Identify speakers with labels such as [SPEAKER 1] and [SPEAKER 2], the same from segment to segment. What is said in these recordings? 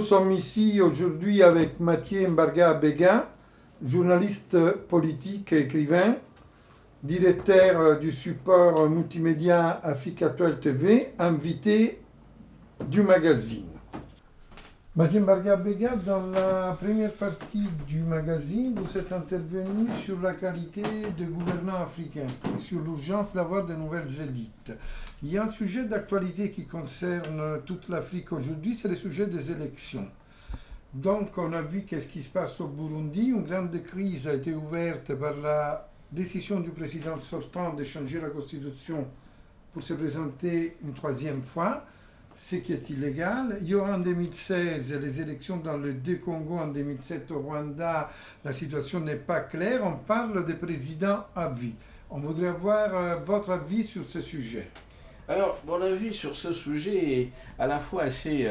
[SPEAKER 1] sommes ici aujourd'hui avec Mathieu Mbarga Béga, journaliste politique et écrivain, directeur du support multimédia Africa12 TV, invité du magazine. Mathieu Mbarga Béga, dans la première partie du magazine, vous êtes intervenu sur la qualité des gouvernants africains et sur l'urgence d'avoir de nouvelles élites. Il y a un sujet d'actualité qui concerne toute l'Afrique aujourd'hui, c'est le sujet des élections. Donc, on a vu qu'est-ce qui se passe au Burundi. Une grande crise a été ouverte par la décision du président sortant de changer la constitution pour se présenter une troisième fois, ce qui est illégal. Il y aura en 2016 les élections dans les deux Congos, en 2007 au Rwanda. La situation n'est pas claire. On parle des présidents à vie. On voudrait avoir votre avis sur ce sujet.
[SPEAKER 2] Alors, mon avis sur ce sujet est à la fois assez,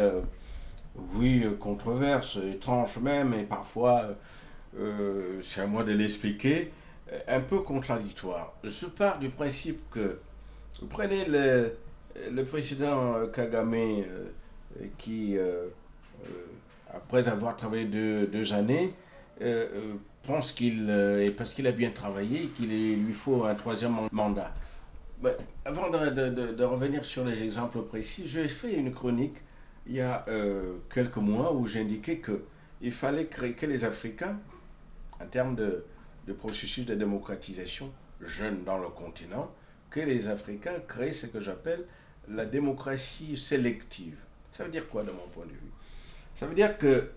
[SPEAKER 2] controverse, étrange même, et parfois, c'est à moi de l'expliquer, un peu contradictoire. Je pars du principe que, vous prenez le président Kagame qui, après avoir travaillé deux années, pense parce qu'il a bien travaillé, qu'il lui faut un troisième mandat. Mais avant de revenir sur les exemples précis, j'ai fait une chronique il y a quelques mois où j'indiquais qu'il fallait que les Africains, en termes de processus de démocratisation jeune dans le continent, que les Africains créent ce que j'appelle la démocratie sélective. Ça veut dire quoi de mon point de vue? Ça veut dire que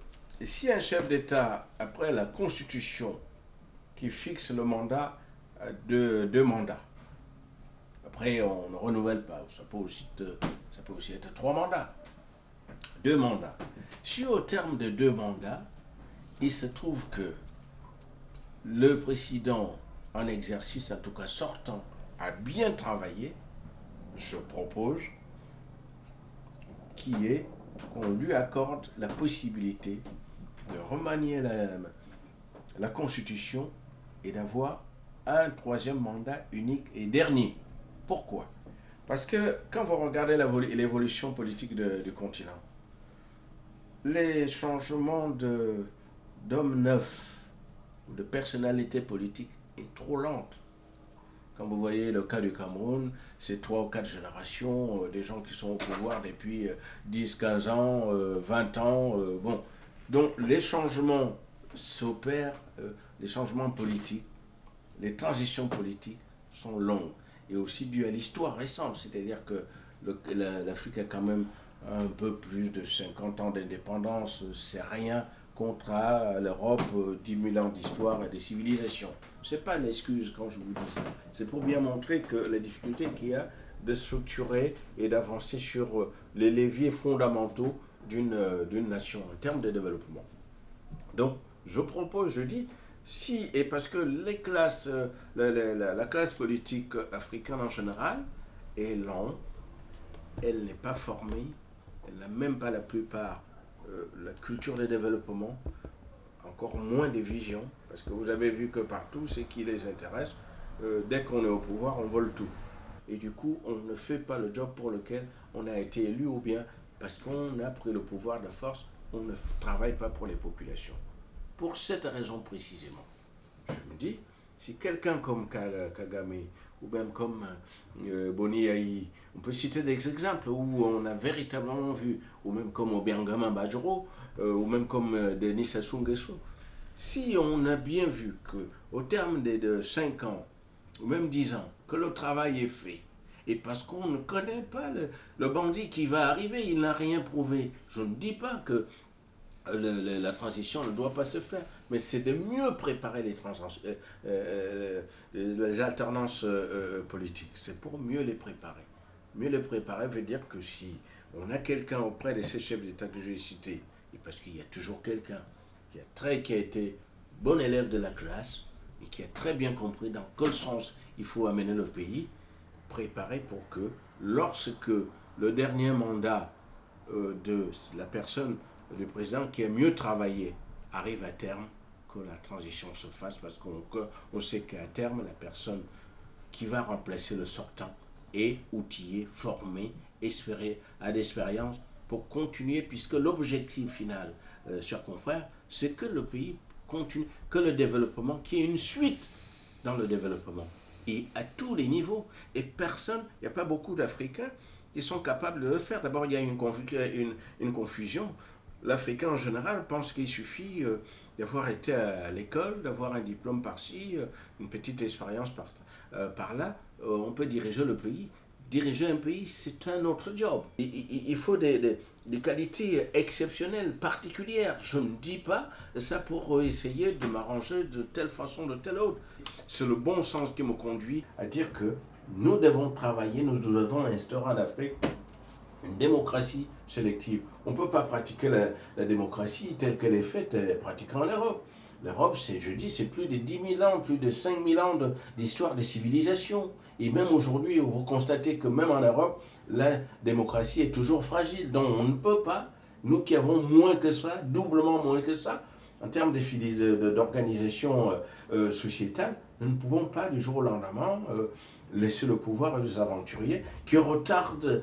[SPEAKER 2] si un chef d'État, après la Constitution qui fixe le mandat de 2 mandats, après on ne renouvelle pas, ça peut aussi être 3 mandats, 2 mandats. Si au terme de 2 mandats, il se trouve que le président en exercice, en tout cas sortant, a bien travaillé, je propose qu'on lui accorde la possibilité de remanier la Constitution et d'avoir un troisième mandat unique et dernier. Pourquoi? Parce que quand vous regardez l'évolution politique du continent, les changements d'hommes neufs ou de personnalités politiques est trop lente. Quand vous voyez le cas du Cameroun, c'est 3 ou 4 générations, des gens qui sont au pouvoir depuis 10, 15 ans, 20 ans. Bon. Donc les changements s'opèrent, les changements politiques, les transitions politiques sont longues et aussi dues à l'histoire récente. C'est-à-dire que l'Afrique a quand même un peu plus de 50 ans d'indépendance, c'est rien contre l'Europe, 10 000 ans d'histoire et de civilisation. Ce n'est pas une excuse quand je vous dis ça. C'est pour bien montrer que la difficulté qu'il y a de structurer et d'avancer sur les leviers fondamentaux d'une nation en termes de développement. Donc, je propose, je dis, et parce que la classe politique africaine en général est lente, elle n'est pas formée, elle n'a même pas la plupart la culture de développement, encore moins des visions, parce que vous avez vu que partout, ce qui les intéresse, dès qu'on est au pouvoir, on vole tout. Et du coup, on ne fait pas le job pour lequel on a été élu, ou bien parce qu'on a pris le pouvoir de force, on ne travaille pas pour les populations. Pour cette raison précisément, je me dis, si quelqu'un comme Kagame, ou même comme Boni Yayi, on peut citer des exemples où on a véritablement vu, ou même comme Obiangama Badjoro, ou même comme Denis Sassou Nguesso, si on a bien vu qu'au terme de 5 ans, ou même 10 ans, que le travail est fait, et parce qu'on ne connaît pas le bandit qui va arriver, il n'a rien prouvé. Je ne dis pas que la transition ne doit pas se faire, mais c'est de mieux préparer les alternances politiques. C'est pour mieux les préparer. Mieux les préparer veut dire que si on a quelqu'un auprès de ces chefs d'État que j'ai cités, et parce qu'il y a toujours quelqu'un qui a été bon élève de la classe et qui a très bien compris dans quel sens il faut amener le pays, préparer pour que lorsque le dernier mandat de la personne du président qui a mieux travaillé arrive à terme, que la transition se fasse, parce qu'on sait qu'à terme, la personne qui va remplacer le sortant est outillée, formée, a d'expérience pour continuer, puisque l'objectif final, chers confrères, c'est que le pays continue, que le développement, qu'il y ait une suite dans le développement, et à tous les niveaux. Et personne, il n'y a pas beaucoup d'Africains qui sont capables de le faire. D'abord, il y a une confusion. L'Africain en général pense qu'il suffit d'avoir été à l'école, d'avoir un diplôme par-ci, une petite expérience par-là. On peut diriger le pays. Diriger un pays, c'est un autre job. Il faut des qualités exceptionnelles, particulières. Je ne dis pas ça pour essayer de m'arranger de telle façon, de telle autre. C'est le bon sens qui me conduit à dire que nous devons travailler, nous devons instaurer en Afrique une démocratie sélective. On ne peut pas pratiquer la démocratie telle qu'elle est faite, pratiquée en Europe. L'Europe, c'est plus de 10 000 ans, plus de 5 000 ans d'histoire de civilisation. Et même aujourd'hui, vous constatez que même en Europe, la démocratie est toujours fragile. Donc on ne peut pas, nous qui avons moins que ça, doublement moins que ça, en termes d'organisation sociétale, nous ne pouvons pas du jour au lendemain laisser le pouvoir à des aventuriers qui retardent,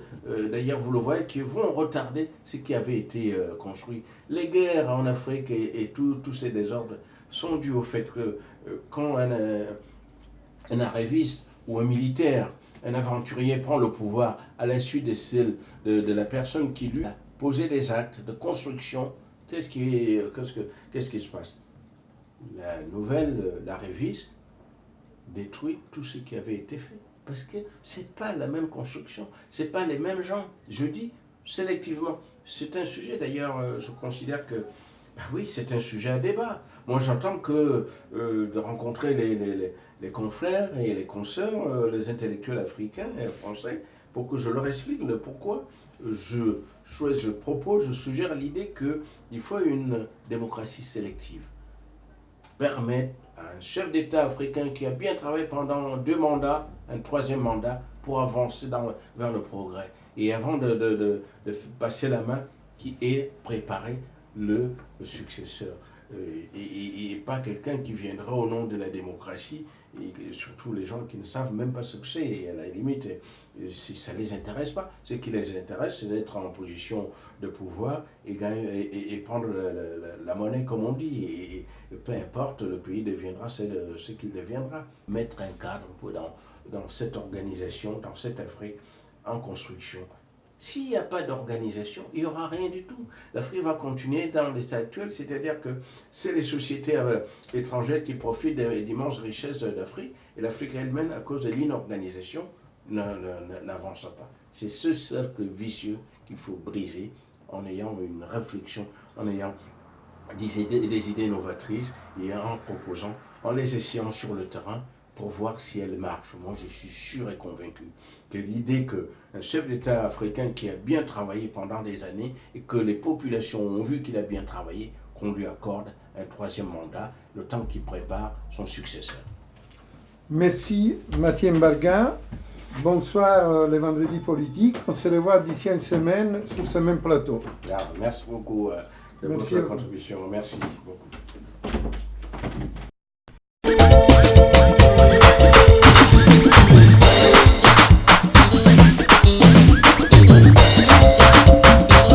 [SPEAKER 2] d'ailleurs vous le voyez, qui vont retarder ce qui avait été construit. Les guerres en Afrique et tous ces désordres sont dus au fait que quand un arriviste ou un militaire, un aventurier prend le pouvoir à la suite de la personne qui lui a posé des actes de construction, qu'est-ce qui se passe? La nouvelle, l'arriviste, détruit tout ce qui avait été fait. Parce que ce n'est pas la même construction, ce n'est pas les mêmes gens. Je dis sélectivement. C'est un sujet, d'ailleurs, je considère que, oui, c'est un sujet à débat. Moi, j'entends que de rencontrer les confrères et les consoeurs, les intellectuels africains et français, pour que je leur explique le pourquoi je suggère l'idée qu'il faut une démocratie sélective. Permettre à un chef d'État africain qui a bien travaillé pendant 2 mandats, un 3e mandat, pour avancer vers le progrès. Et avant de passer la main, qui est préparé le successeur. Et pas quelqu'un qui viendra au nom de la démocratie, et surtout les gens qui ne savent même pas ce que c'est, et à la limite, ça ne les intéresse pas. Ce qui les intéresse, c'est d'être en position de pouvoir et prendre la monnaie, comme on dit, et peu importe, le pays deviendra ce qu'il deviendra. Mettre un cadre dans cette organisation, dans cette Afrique, en construction. S'il n'y a pas d'organisation, il n'y aura rien du tout. L'Afrique va continuer dans l'état actuel, c'est-à-dire que c'est les sociétés étrangères qui profitent des immenses richesses d'Afrique, et l'Afrique elle-même, à cause de l'inorganisation, n'avance pas. C'est ce cercle vicieux qu'il faut briser en ayant une réflexion, en ayant des idées novatrices et en proposant, en les essayant sur le terrain, pour voir si elle marche. Moi, je suis sûr et convaincu que l'idée qu'un chef d'État africain qui a bien travaillé pendant des années et que les populations ont vu qu'il a bien travaillé, qu'on lui accorde un 3e mandat, le temps qu'il prépare son successeur.
[SPEAKER 1] Merci Mathieu Mbargane. Bonsoir les vendredis politiques. On se revoit d'ici une semaine sur ce même plateau.
[SPEAKER 2] Merci beaucoup de votre contribution. Merci beaucoup.